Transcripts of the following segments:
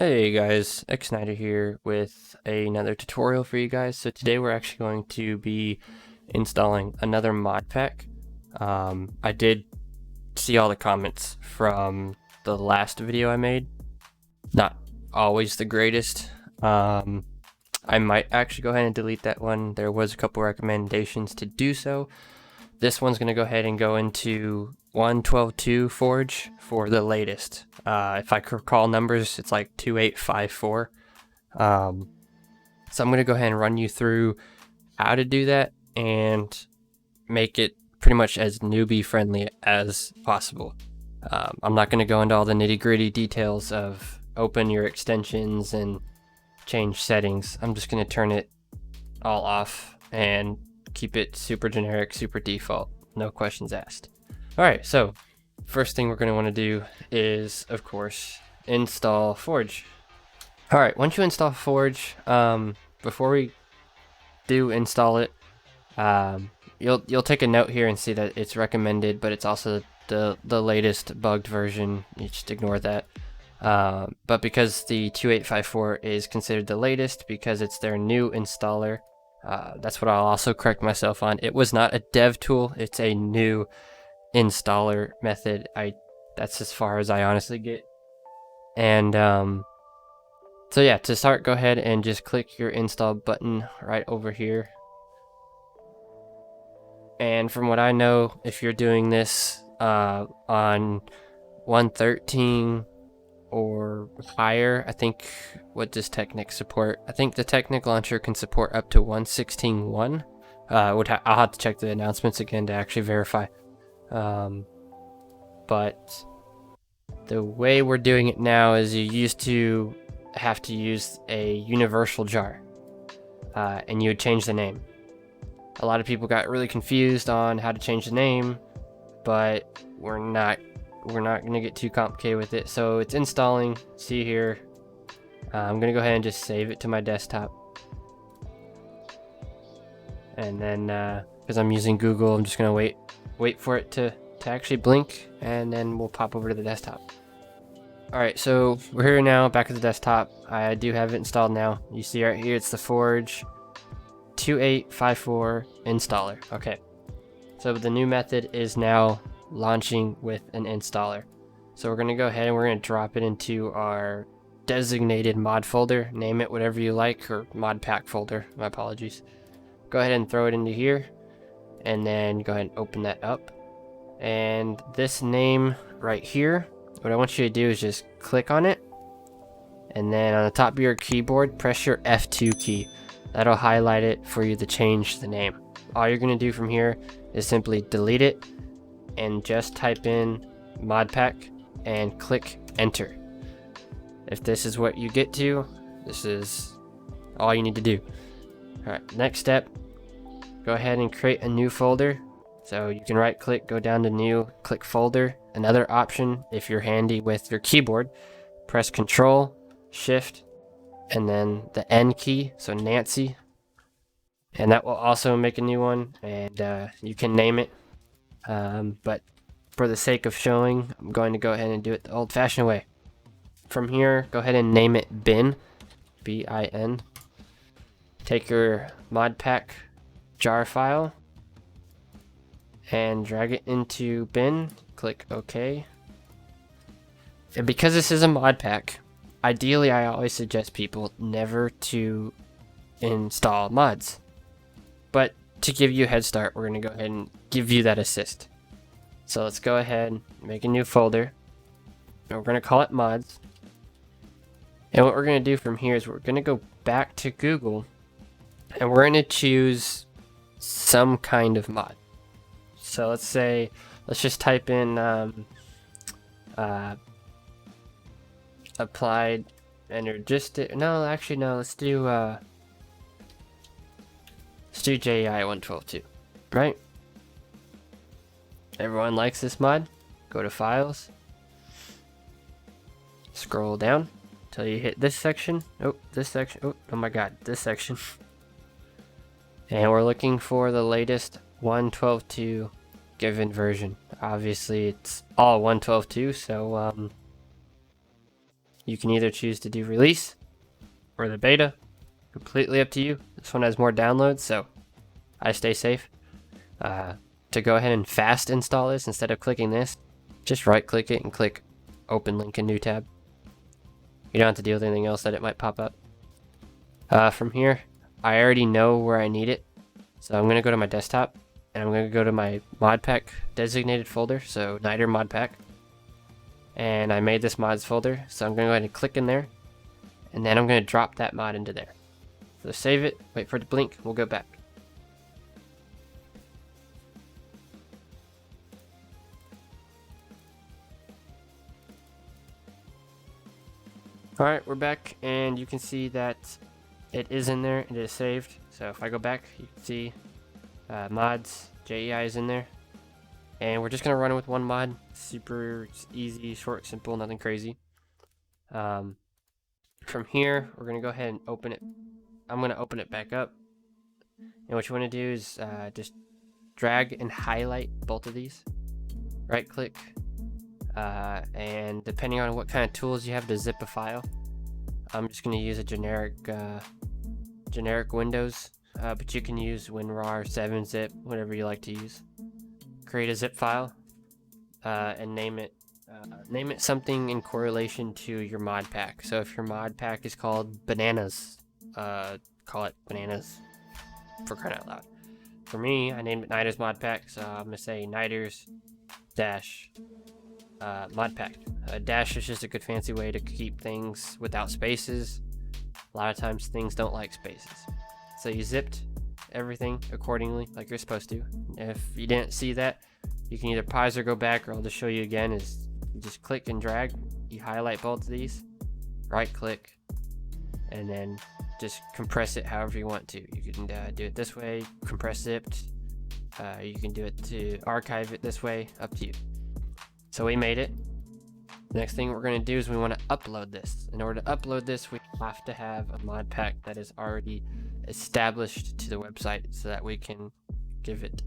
Hey guys, Xsnyder here with another tutorial for you guys. So today we're actually going to be installing another mod pack. I did see all the comments from the last video I made. Not always the greatest. I might actually go ahead and delete that one. There was a couple recommendations to do so. This one's going to go ahead and go into 1.12.2 Forge for the latest. If I recall numbers, it's like 2854. So I'm going to go ahead and run you through how to do that and make it pretty much as newbie friendly as possible. I'm not going to go into all the nitty gritty details of open your extensions and change settings. I'm just going to turn it all off and keep it super generic, super default, no questions asked. All right, so first thing we're going to want to do is, of course, install Forge. All right, once you install Forge, before we do install it, you'll take a note here and see that it's recommended, but it's also the latest bugged version. You just ignore that. But because the 2854 is considered the latest because it's their new installer, that's what I'll also correct myself on. It was not a dev tool, it's a new installer method. That's as far as I honestly get. And so yeah, to start, go ahead and just click your install button right over here. And from what I know, if you're doing this on 1.13 or higher, I think, what does Technic support? I think the Technic Launcher can support up to 1.16.1. I'll have to check the announcements again to actually verify. But the way we're doing it now is you used to have to use a universal jar, and you would change the name. A lot of people got really confused on how to change the name, but we're not going to get too complicated with it. So it's installing. See here, I'm going to go ahead and just save it to my desktop. And then because I'm using Google, I'm just going to wait for it to actually blink, and then we'll pop over to the desktop. Alright, so we're here now, back at the desktop. I do have it installed now. You see right here, it's the Forge 2854 installer. Okay, so the new method is now launching with an installer. So we're going to go ahead and we're going to drop it into our designated mod folder. Name it whatever you like, or Modpack folder, my apologies. Go ahead and throw it into here, and then go ahead and open that up. And this name right here, what I want you to do is just click on it, and then on the top of your keyboard, press your F2 key. That'll highlight it for you to change the name. All you're going to do from here is simply delete it and just type in Modpack and click enter. If this is what you get to, this is all you need to do. Alright, next step, go ahead and create a new folder. So you can right click, go down to new, click folder. Another option, if you're handy with your keyboard, press Control, Shift, and then the N key, so Nancy. And that will also make a new one, and you can name it. But for the sake of showing, I'm going to go ahead and do it the old-fashioned way. From here, go ahead and name it bin, B-I-N. Take your Modpack jar file and drag it into bin. Click OK. And because this is a mod pack, ideally I always suggest people never to install mods. But to give you a head start, we're going to go ahead and give you that assist. So let's go ahead and make a new folder. And we're going to call it mods. And what we're going to do from here is we're going to go back to Google, and we're going to choose some kind of mod. So let's just type in applied energistic. No, actually no. Let's do JEI 1.12.2. Right? Everyone likes this mod. Go to Files. Scroll down until you hit this section. Oh, this section. Oh my God, this section. And we're looking for the latest 1.12.2 given version. Obviously, it's all 1.12.2, so You can either choose to do release or the beta, completely up to you. This one has more downloads, so I stay safe. To go ahead and fast install this, instead of clicking this, just right click it and click open link in new tab. You don't have to deal with anything else that it might pop up. From here, I already know where I need it, so I'm going to go to my desktop and I'm going to go to my Modpack designated folder, so Niter Modpack. And I made this mods folder, so I'm going to go ahead and click in there, and then I'm going to drop that mod into there. So save it, wait for it to blink, we'll go back. Alright, we're back, and you can see that it is in there, it is saved. So if I go back, you can see mods, JEI is in there. And we're just going to run it with one mod. Super easy, short, simple, nothing crazy. From here, we're going to go ahead and open it. I'm going to open it back up. And what you want to do is just drag and highlight both of these. Right click. And depending on what kind of tools you have to zip a file, I'm just going to use a generic Windows, but you can use WinRAR, 7-zip, whatever you like to use. Create a zip file and name it something in correlation to your mod pack. So if your mod pack is called bananas, call it bananas, for crying out loud. For me, I named it Niters mod pack, so I'm gonna say Niters dash mod pack. Dash is just a good fancy way to keep things without spaces. A lot of times things don't like spaces, so you zipped everything accordingly like you're supposed to. If you didn't see that, you can either pause or go back, or I'll just show you again. Is you just click and drag, you highlight both of these, right click, and then just compress it however you want to. You can do it this way, compress zipped. You can do it to archive it this way, up to you. So we made it. The next thing we're going to do is we want to upload this. In order to upload this, we have to have a mod pack that is already established to the website, so that we can give it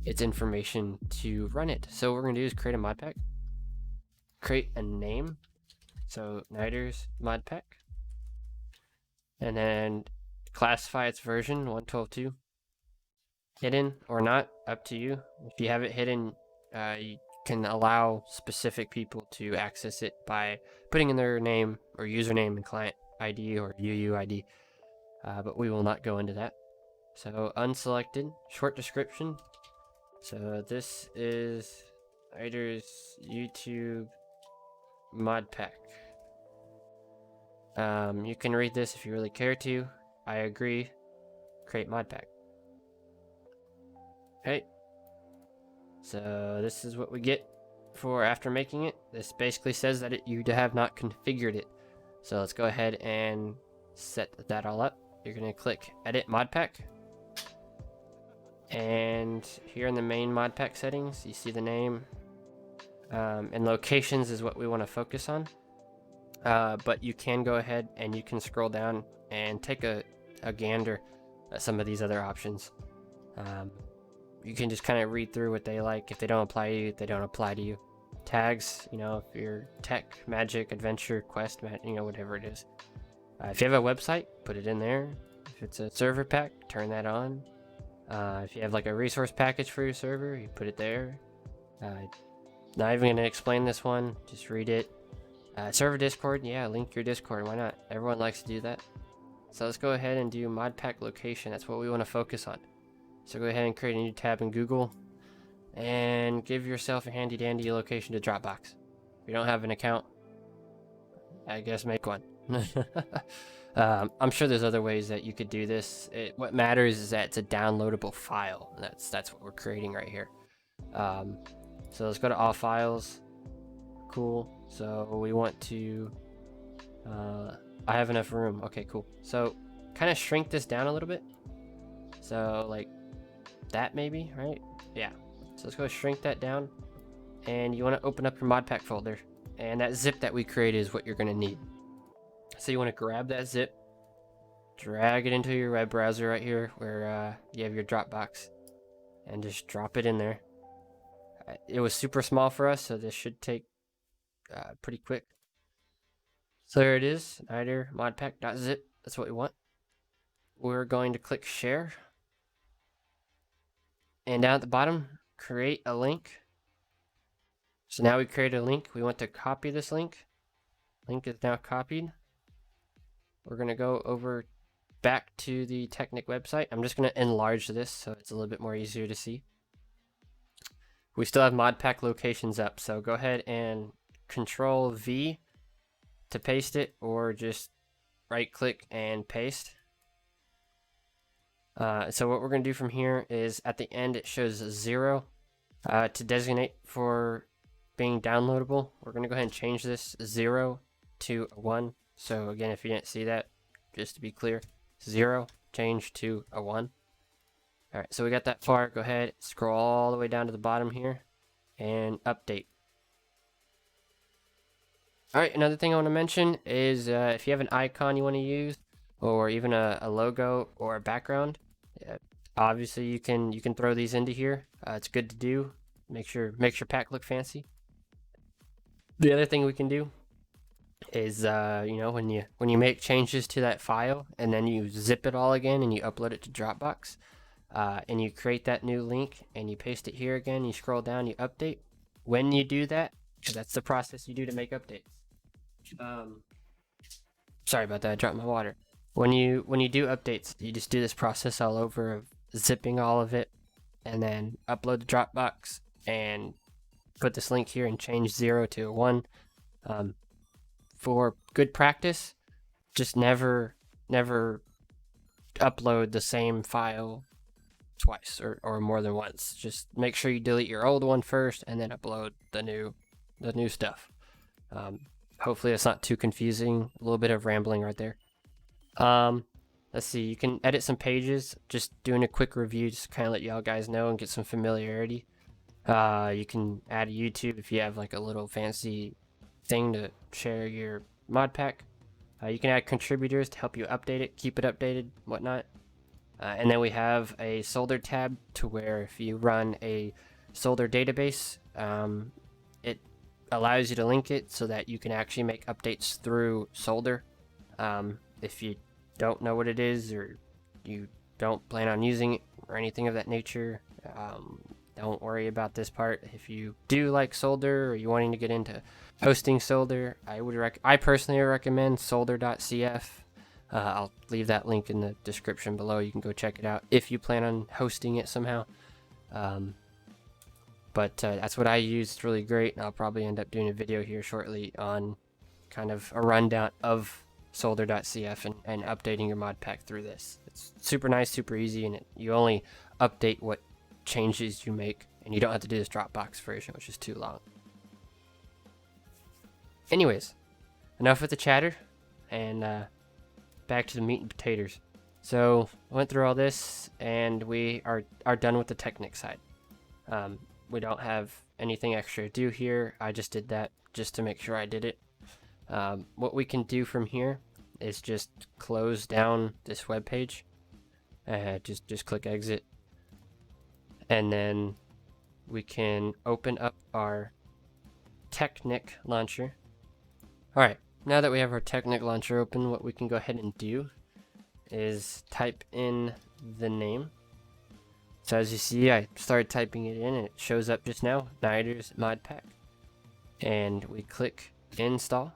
its information to run it. So what we're going to do is create a mod pack, create a name, so Niters mod pack, and then classify its version 1.12.2, hidden or not, up to you. If you have it hidden, you can allow specific people to access it by putting in their name or username and client ID or UUID, but we will not go into that. So unselected, short description. So this is Niters YouTube mod pack. You can read this if you really care to. I agree. Create mod pack. Okay. So this is what we get for after making it. This basically says that you have not configured it. So let's go ahead and set that all up. You're going to click edit mod pack. And here in the main mod pack settings, you see the name. And locations is what we want to focus on. But you can go ahead and you can scroll down and take a gander at some of these other options. You can just kind of read through what they like. If they don't apply to you, they don't apply to you. Tags, you know, if you're tech, magic, adventure, quest, you know, whatever it is. If you have a website, put it in there. If it's a server pack, turn that on. If you have like a resource package for your server, you put it there. Not even going to explain this one, just read it. Server Discord, yeah, link your Discord, why not? Everyone likes to do that. So let's go ahead and do mod pack location. That's what we want to focus on. So go ahead and create a new tab in Google and give yourself a handy dandy location to Dropbox. If you don't have an account, I guess make one. I'm sure there's other ways that you could do this. What matters is that it's a downloadable file. That's what we're creating right here. So let's go to all files. Cool. So we want to I have enough room. Okay, cool. So kind of shrink this down a little bit. So like that maybe, right? Yeah. So let's go shrink that down. And you want to open up your modpack folder. And that zip that we created is what you're going to need. So you want to grab that zip, drag it into your web browser right here where you have your Dropbox, and just drop it in there. It was super small for us, so this should take pretty quick. So there it is, Niter modpack.zip. That's what we want. We're going to click share. And down at the bottom, create a link. So now we create a link. We want to copy this link. Link is now copied. We're going to go over back to the Technic website. I'm just going to enlarge this so it's a little bit more easier to see. We still have Modpack locations up, so go ahead and Control V to paste it, or just right click and paste. So what we're going to do from here is at the end it shows 0 to designate for being downloadable. We're going to go ahead and change this 0 to 1. So again, if you didn't see that, just to be clear, 0 change to a 1. Alright, so we got that far. Go ahead, scroll all the way down to the bottom here and update. Alright, another thing I want to mention is if you have an icon you want to use, or even a logo or a background, obviously you can throw these into here. It's good to do. Makes your pack look fancy. The other thing we can do is when you make changes to that file and then you zip it all again and you upload it to Dropbox, and you create that new link and you paste it here again, you scroll down, you update. When you do that, that's the process you do to make updates. Sorry about that, I dropped my water. When you do updates, you just do this process all over of zipping all of it and then upload to Dropbox and put this link here and change 0 to a 1. For good practice, just never upload the same file twice or more than once. Just make sure you delete your old one first and then upload the new stuff. Hopefully it's not too confusing. A little bit of rambling right there. Let's see, you can edit some pages. Just doing a quick review, just kind of let y'all guys know and get some familiarity. You can add a YouTube if you have like a little fancy thing to share your mod pack. You can add contributors to help you update it, keep it updated, whatnot. And then we have a solder tab to where if you run a solder database, it allows you to link it so that you can actually make updates through solder. If you don't know what it is or you don't plan on using it or anything of that nature, don't worry about this part. If you do like solder or you're wanting to get into hosting solder, I personally recommend solder.cf. I'll leave that link in the description below. You can go check it out if you plan on hosting it somehow. But that's what I use. It's really great, and I'll probably end up doing a video here shortly on kind of a rundown of solder.cf and updating your mod pack through this. It's super nice, super easy, and you only update what changes you make, and you don't have to do this Dropbox version, which is too long. Anyways, enough with the chatter, and back to the meat and potatoes. So I went through all this, and we are done with the Technic side. We don't have anything extra to do here. I just did that just to make sure I did it. What we can do from here is just close down this web page. Just click exit, and then we can open up our Technic Launcher. All right, now that we have our Technic Launcher open, what we can go ahead and do is type in the name. So as you see, I started typing it in and it shows up just now, Niter's Modpack. And we click install.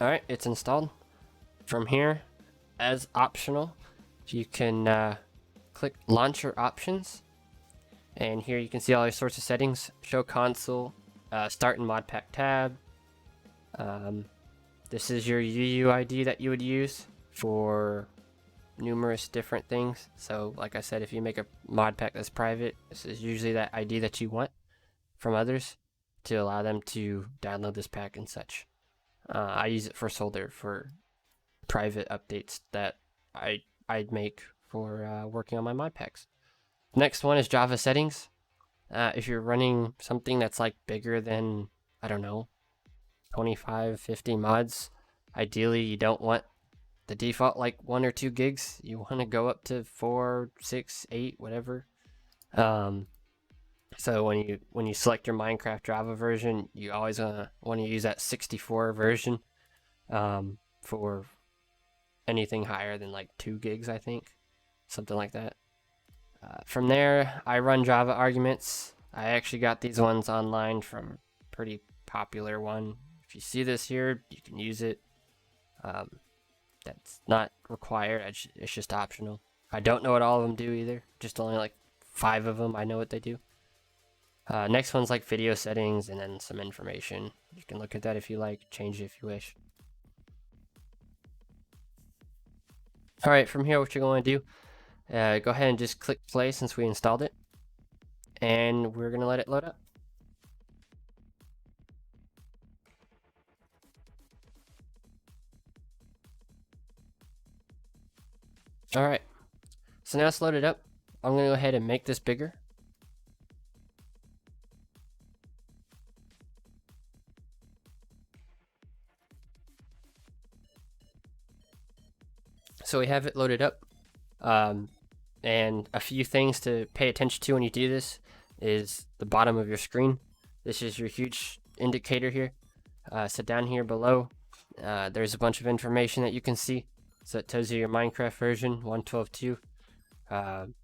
Alright, it's installed. From here, as optional, you can click launcher options. And here you can see all your sorts of settings. Show console, start in Modpack tab. This is your UUID that you would use for numerous different things. So like I said, if you make a mod pack that's private, this is usually that ID that you want from others to allow them to download this pack and such. I use it for solder for private updates that I'd make for working on my mod packs. Next one is Java settings. If you're running something that's like bigger than, I don't know, 25, 50 mods, ideally you don't want the default like 1 or 2 gigs. You want to go up to 4, 6, 8, whatever. So when you select your Minecraft Java version, you always want to use that 64 version. for anything higher than like 2 gigs, I think, something like that. From there, I run Java arguments. I actually got these ones online from a pretty popular one. If you see this here, you can use it. That's not required. It's just optional. I don't know what all of them do either. Just only like 5 of them I know what they do. Next one's like video settings and then some information. You can look at that if you like, change it if you wish. Alright, from here what you're going to do, go ahead and just click play since we installed it. And we're going to let it load up. Alright, so now it's loaded up. I'm going to go ahead and make this bigger. So we have it loaded up, and a few things to pay attention to when you do this is the bottom of your screen. This is your huge indicator here. So down here below, there's a bunch of information that you can see. So it tells you your Minecraft version 1.12.2. I'm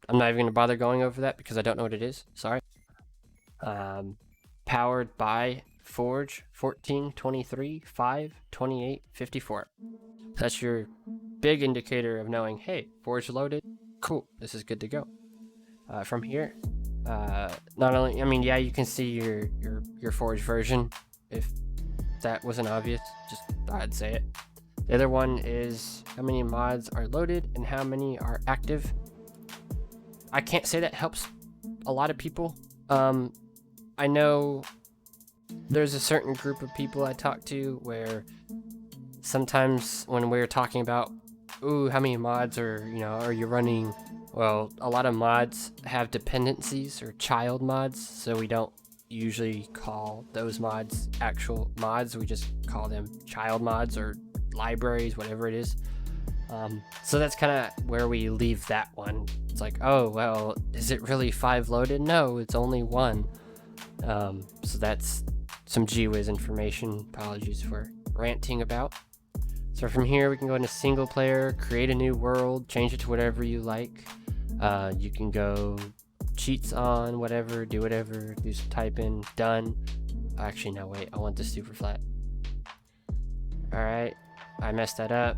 not even going to bother going over that because I don't know what it is. Sorry. Powered by Forge 14.23.5.28.54. That's your big indicator of knowing, hey, Forge loaded. Cool, this is good to go. From here, not only, I mean, yeah, you can see your Forge version. If that wasn't obvious, just I'd say it. The other one is how many mods are loaded and how many are active. I can't say that helps a lot of people. I know there's a certain group of people I talk to where sometimes when we're talking about, ooh, how many mods are you running? Well, a lot of mods have dependencies or child mods, so we don't usually call those mods actual mods. We just call them child mods or libraries, whatever it is. So that's kind of where we leave that one. It's like, oh, well, is it really 5 loaded? No, it's only 1. So that's some GWiz information. Apologies for ranting about. So from here, we can go into single player, create a new world, change it to whatever you like. You can go cheats on, whatever, do some typing, done. Actually, no, wait, I want this super flat. All right, I messed that up.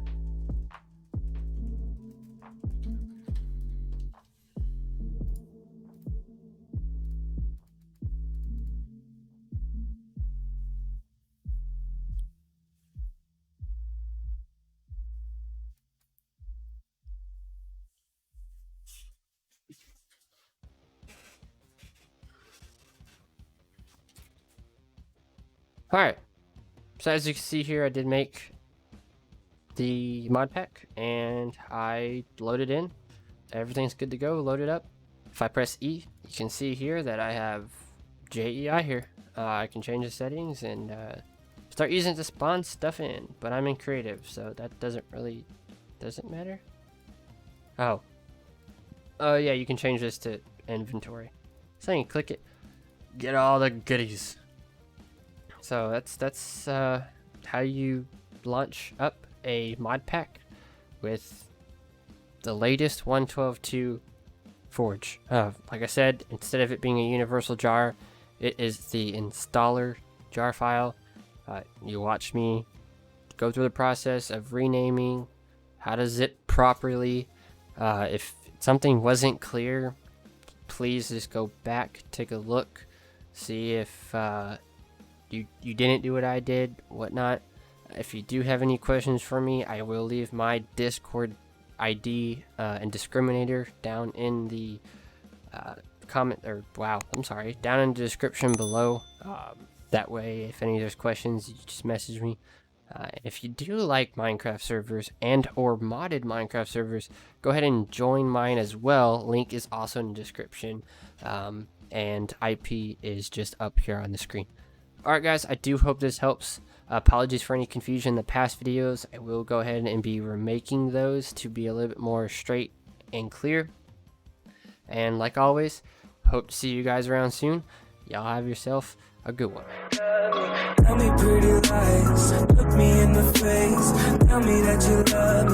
Alright, so as you can see here, I did make the mod pack and I loaded in. Everything's good to go, loaded up. If I press E, you can see here that I have JEI here. I can change the settings and start using it to spawn stuff in, but I'm in creative, so that doesn't matter. Oh yeah, you can change this to inventory. So you can click it, get all the goodies. So that's how you launch up a mod pack with the latest 1.12.2 Forge. Like I said, instead of it being a universal jar, it is the installer jar file. You watch me go through the process of renaming, how to zip properly. If something wasn't clear, please just go back, take a look, see if you didn't do what I did, whatnot. If you do have any questions for me, I will leave my Discord ID and discriminator down in the down in the description below. That way, if any of those questions, you just message me. If you do like Minecraft servers and or modded Minecraft servers, go ahead and join mine as well. Link is also in the description, and IP is just up here on the screen. Alright guys, I do hope this helps. Apologies for any confusion in the past videos. I will go ahead and be remaking those to be a little bit more straight and clear. And like always, hope to see you guys around soon. Y'all have yourself a good one. Tell me pretty lies, look me in the tell me that you love